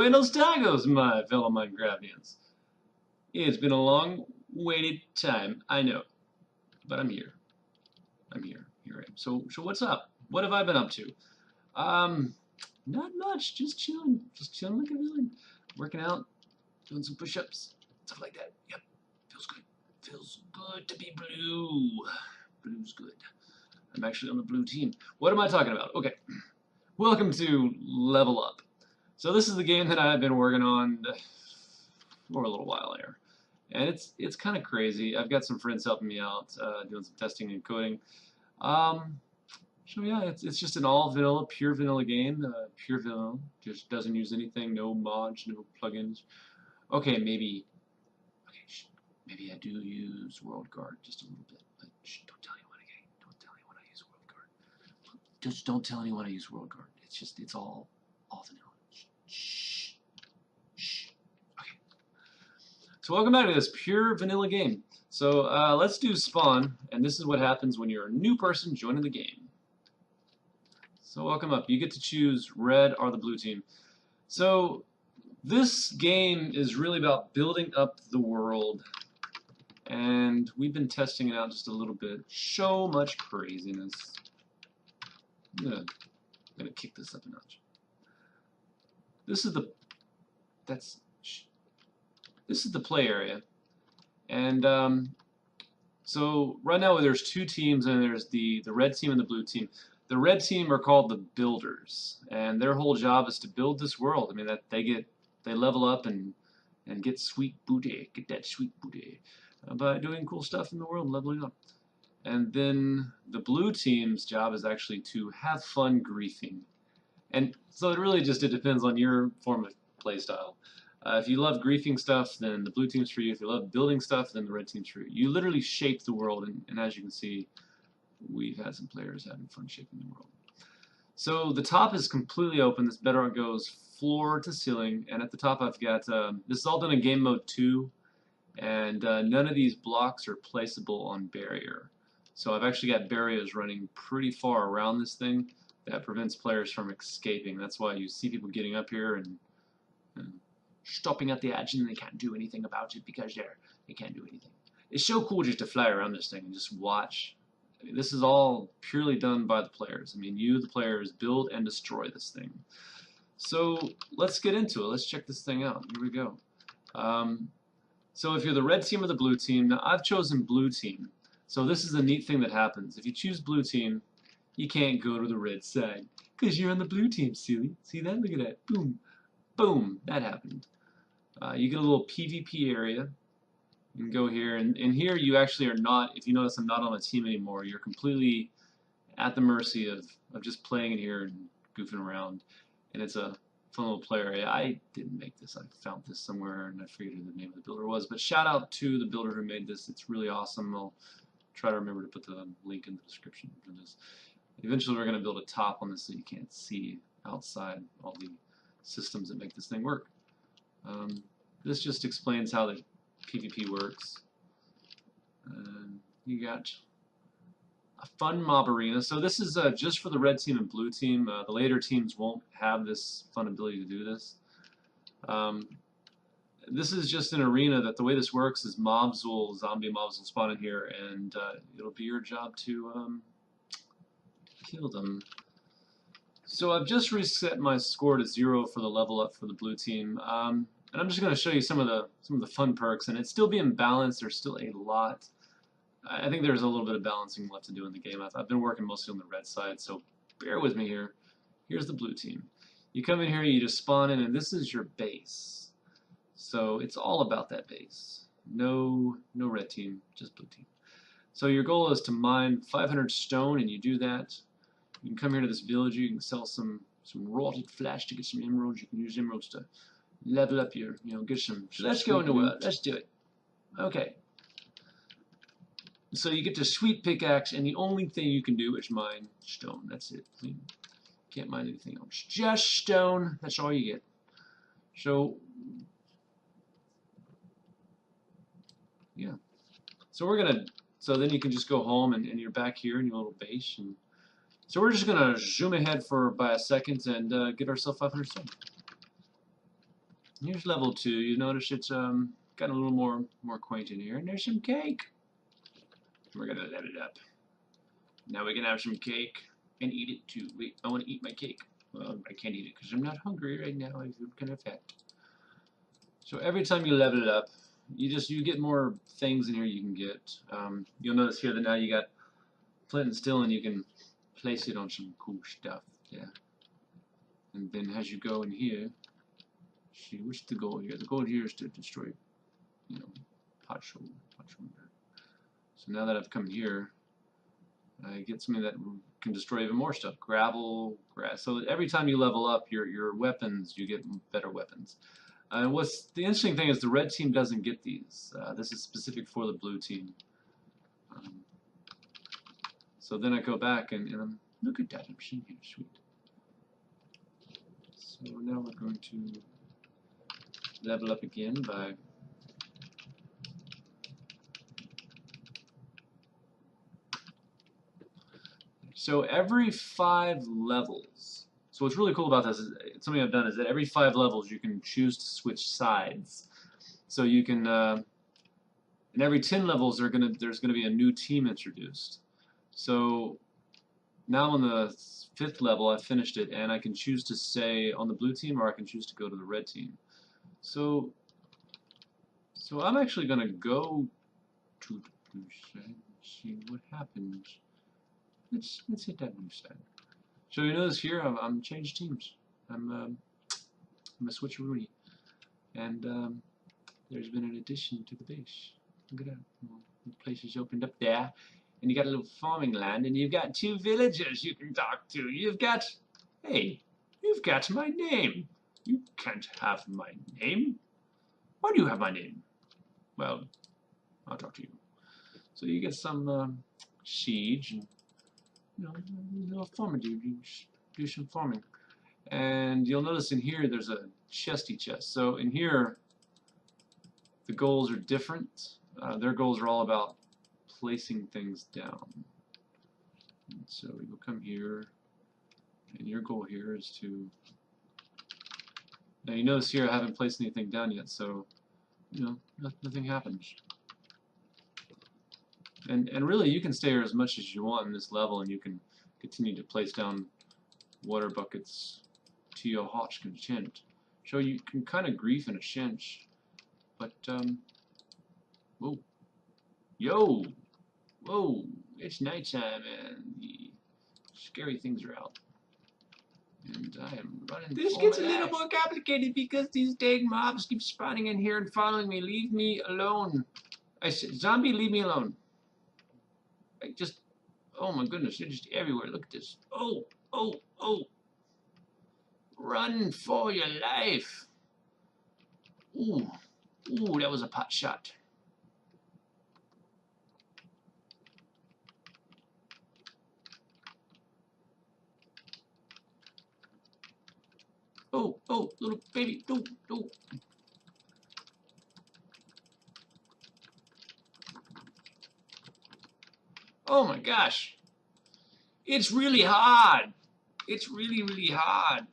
Buenos tacos, my fellow Minecraftians. It's been a long-waited time, I know, but I'm here. Here I am. So what's up? What have I been up to? Not much. Just chilling like a villain. Working out, doing some push-ups, stuff like that. Yep, feels good. Feels good to be blue. Blue's good. I'm actually on the blue team. What am I talking about? Okay, welcome to Level Up. So this is the game that I've been working on for a little while here, and it's kind of crazy. I've got some friends helping me out, doing some testing and coding. So yeah, it's just an all vanilla, pure vanilla game. Pure vanilla, just doesn't use anything, no mods, no plugins. Okay, maybe I do use World Guard just a little bit, but shh, don't tell anyone again. Don't tell anyone I use World Guard. Just don't tell anyone I use World Guard. It's all vanilla. Shh. Shh. Okay. So welcome back to this pure vanilla game. So let's do spawn, and this is what happens when you're a new person joining the game. So welcome up. You get to choose red or the blue team. So this game is really about building up the world, and we've been testing it out just a little bit. So much craziness. I'm gonna kick this up a notch. This is the play area, and so right now there's two teams, and there's the red team and the blue team. The red team are called the builders, and their whole job is to build this world. I mean, that they level up and get sweet booty, get that sweet booty by doing cool stuff in the world, leveling up. And then the blue team's job is actually to have fun griefing. And so it depends on your form of play style. If you love griefing stuff, then the blue team's for you. If you love building stuff, then the red team's for you. You literally shape the world, and as you can see, we've had some players having fun shaping the world. So the top is completely open. This bedrock goes floor to ceiling, and at the top I've got, this is all done in game mode 2, and none of these blocks are placeable on barrier. So I've actually got barriers running pretty far around this thing that prevents players from escaping. That's why you see people getting up here and stopping at the edge, and they can't do anything about it because they can't do anything. It's so cool just to fly around this thing and just watch. I mean, this is all purely done by the players. I mean, you, the players, build and destroy this thing. So let's get into it. Let's check this thing out. Here we go. So if you're the red team or the blue team, now I've chosen blue team. So this is a neat thing that happens. If you choose blue team, you can't go to the red side because you're on the blue team, silly. See that? Look at that. Boom. Boom. That happened. You get a little PvP area. You can go here, and here you actually are not, if you notice I'm not on a team anymore, you're completely at the mercy of just playing in here and goofing around. And it's a fun little play area. I didn't make this. I found this somewhere, and I forget who the name of the builder was. But shout out to the builder who made this. It's really awesome. I'll try to remember to put the link in the description for this. Eventually we're going to build a top on this so you can't see outside all the systems that make this thing work. This just explains how the PvP works. You got a fun mob arena. So this is just for the red team and blue team. The later teams won't have this fun ability to do this. This is just an arena that the way this works is zombie mobs will spawn in here, and it'll be your job to kill them. So I've just reset my score to 0 for the level up for the blue team. And I'm just going to show you some of the fun perks, and it's still being balanced. There's still a lot. I think there's a little bit of balancing left to do in the game. I've been working mostly on the red side, so bear with me here. Here's the blue team. You come in here, you just spawn in, and this is your base. So it's all about that base. No red team, just blue team. So your goal is to mine 500 stone, and you do that. You can come here to this village. You can sell some rotted flesh to get some emeralds. You can use emeralds to level up your, get some. So let's go into it. Let's do it. Okay. So you get to sweet pickaxe, and the only thing you can do is mine stone. That's it. You can't mine anything else. Just stone. That's all you get. So, yeah. So so then you can just go home, and you're back here in your little base. And so we're just gonna zoom ahead by a second and get ourselves 500 stone. Here's level 2. You notice it's got a little more quaint in here, and there's some cake. We're gonna let it up. Now we can have some cake and eat it too. Wait, I want to eat my cake. Well, I can't eat it because I'm not hungry right now. I feel kind of fat. So every time you level it up, you get more things in here you can get. You'll notice here that now you got flint and steel, and you can place it on some cool stuff. Yeah. And then as you go in here, see what's the goal here? The goal here is to destroy, you know, pot shoulder. So now that I've come here, I get something that can destroy even more stuff. Gravel, grass. So every time you level up your weapons, you get better weapons. What's the interesting thing is the red team doesn't get these. This is specific for the blue team. So then I go back and look at that, I'm sitting here, sweet. So now we're going to level up again by every 5 levels. So what's really cool about this is something I've done is that every 5 levels you can choose to switch sides. So you can in every 10 levels there's gonna be a new team introduced. So now on the 5th level I finished it, and I can choose to stay on the blue team or I can choose to go to the red team. So I'm actually gonna go to the blue side and see what happens. Let's hit that blue side. So you notice here I'm changed teams. I'm a switcheroonie, and there's been an addition to the base. Look at that. The place is opened up there, and you got a little farming land, and you've got 2 villagers you can talk to. You've got my name. You can't have my name. Why do you have my name? Well, I'll talk to you. So you get some siege and little farmer do some farming. And you'll notice in here there's a chesty chest. So in here the goals are different. Their goals are all about placing things down. And so we will come here, and your goal here is to, now you notice here I haven't placed anything down yet, so nothing happens. And really, you can stay here as much as you want in this level, and you can continue to place down water buckets to your heart's content. So you can kind of grief in a sense, but whoa, whoa, it's nighttime and the scary things are out, and I am running. This gets a little more complicated because these dang mobs keep spawning in here and following me. Leave me alone. I said, zombie, leave me alone. Oh my goodness, they're just everywhere. Look at this. Oh. Run for your life. Ooh, that was a pot shot. Oh, little baby, no. Oh my gosh. It's really hard. It's really, really hard.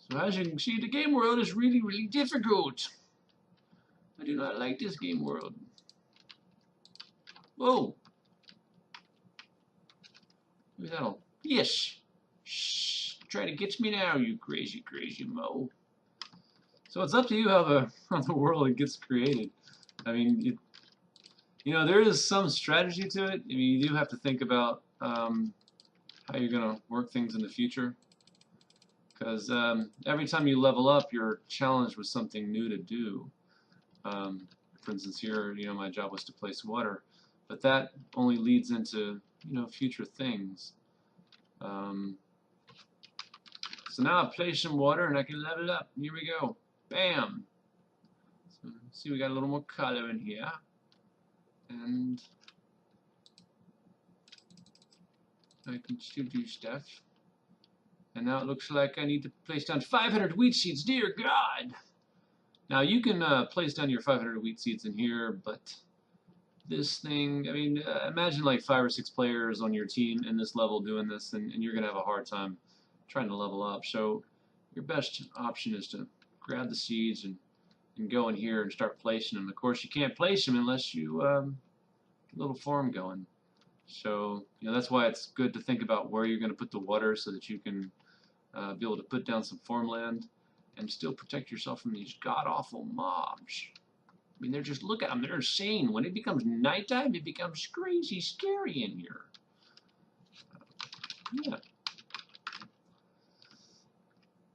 So as you can see, the game world is really, really difficult. I do not like this game world. Whoa. Look at that all. Yes. Shh. Try to get me now, you crazy, crazy mo. So it's up to you how the world gets created. I mean, there is some strategy to it. I mean, you do have to think about how you're going to work things in the future. Because every time you level up, you're challenged with something new to do. For instance, here, my job was to place water, but that only leads into, future things. So now I've placed some water and I can level up. Here we go. Bam! So see, we got a little more color in here. And I can still do stuff. And now it looks like I need to place down 500 wheat seeds. Dear God! Now you can place down your 500 wheat seeds in here, but this thing, I mean, imagine like 5 or 6 players on your team in this level doing this, and you're going to have a hard time trying to level up. So your best option is to grab the seeds and go in here and start placing them. Of course, you can't place them unless you get a little farm going. So, that's why it's good to think about where you're going to put the water so that you can be able to put down some farmland and still protect yourself from these god-awful mobs. I mean, look at them, they're insane. When it becomes nighttime, it becomes crazy scary in here. Yeah.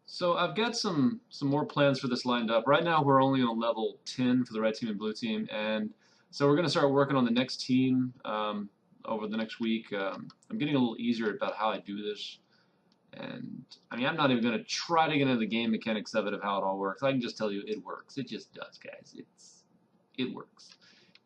So I've got some more plans for this lined up. Right now we're only on level 10 for the red team and blue team, and so we're going to start working on the next team over the next week. I'm getting a little easier about how I do this. And I mean, I'm not even going to try to get into the game mechanics of it, of how it all works. I can just tell you it works. It just does, guys. It works.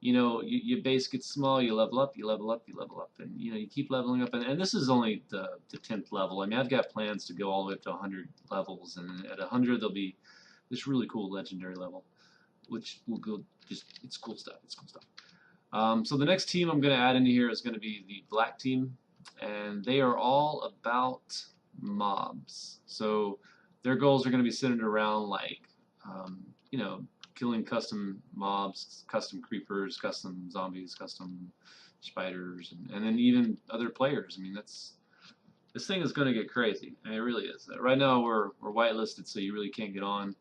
Your base gets small, you level up, you level up, you level up, and you keep leveling up. And this is only the 10th level. I mean, I've got plans to go all the way up to 100 levels, and at 100 there'll be this really cool legendary level, which will go it's cool stuff. It's cool stuff. So the next team I'm going to add into here is going to be the black team, and they are all about mobs. So their goals are going to be centered around like killing custom mobs, custom creepers, custom zombies, custom spiders, and then even other players. I mean, this thing is going to get crazy. I mean, it really is. Right now we're whitelisted, so you really can't get on.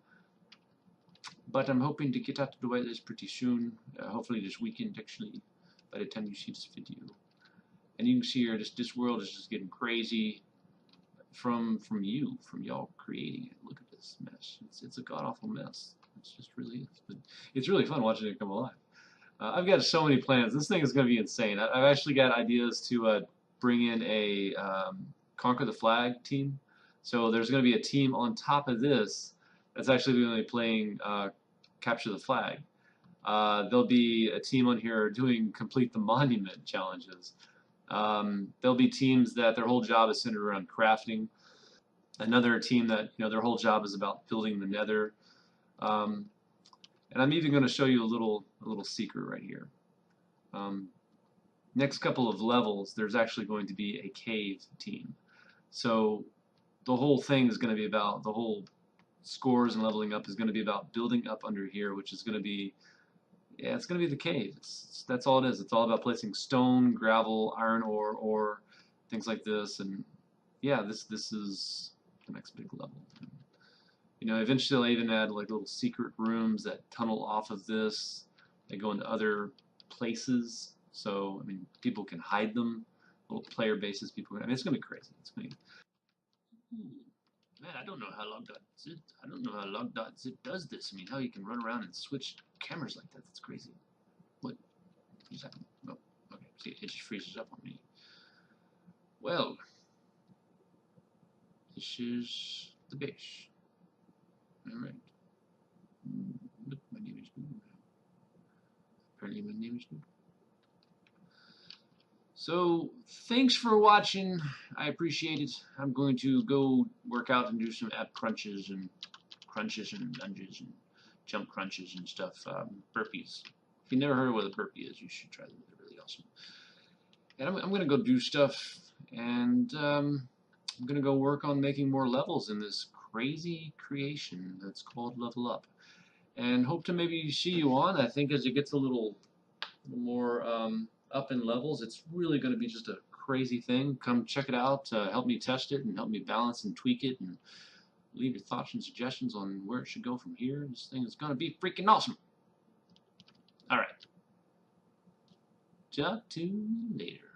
But I'm hoping to get out to the whitelist pretty soon. Hopefully this weekend, actually, by the time you see this video. And you can see here, this world is just getting crazy from y'all creating it. Look at this mess. It's a god-awful mess. It just really is. But it's really fun watching it come alive. I've got so many plans. This thing is going to be insane. I've actually got ideas to bring in a Conquer the Flag team. So there's going to be a team on top of this that's actually going to be playing Capture the Flag. There'll be a team on here doing Complete the Monument challenges. There'll be teams that their whole job is centered around crafting. Another team that their whole job is about building the Nether. And I'm even going to show you a little secret right here. Next couple of levels, there's actually going to be a cave team. So the whole thing is going to be about, the whole scores and leveling up is going to be about building up under here, which is going to be, it's going to be the cave. That's all it is. It's all about placing stone, gravel, iron ore, things like this. And yeah, this is the next big level. Eventually I'll even add like little secret rooms that tunnel off of this. They go into other places. So, I mean, people can hide them. Little player bases, people can, I mean, it's going to be crazy. It's going to be, man, I don't know how LogDotZip, I don't know how LogDotZip does this. I mean, how you can run around and switch cameras like that. That's crazy. What is happening? Oh, okay. See, it just freezes up on me. Well, this is the base. Alright. Look, my name is Google now. Apparently my name is Google. So, thanks for watching. I appreciate it. I'm going to go work out and do some ab crunches and lunges and jump crunches and stuff. Burpees. If you've never heard of what a burpee is, you should try them. They're really awesome. And I'm going to go do stuff, and I'm going to go work on making more levels in this crazy creation that's called Level Up. And hope to maybe see you on. I think as it gets a little more up in levels, it's really going to be just a crazy thing. Come check it out. Help me test it and help me balance and tweak it, and leave your thoughts and suggestions on where it should go from here. This thing is going to be freaking awesome. All right. Talk to you later.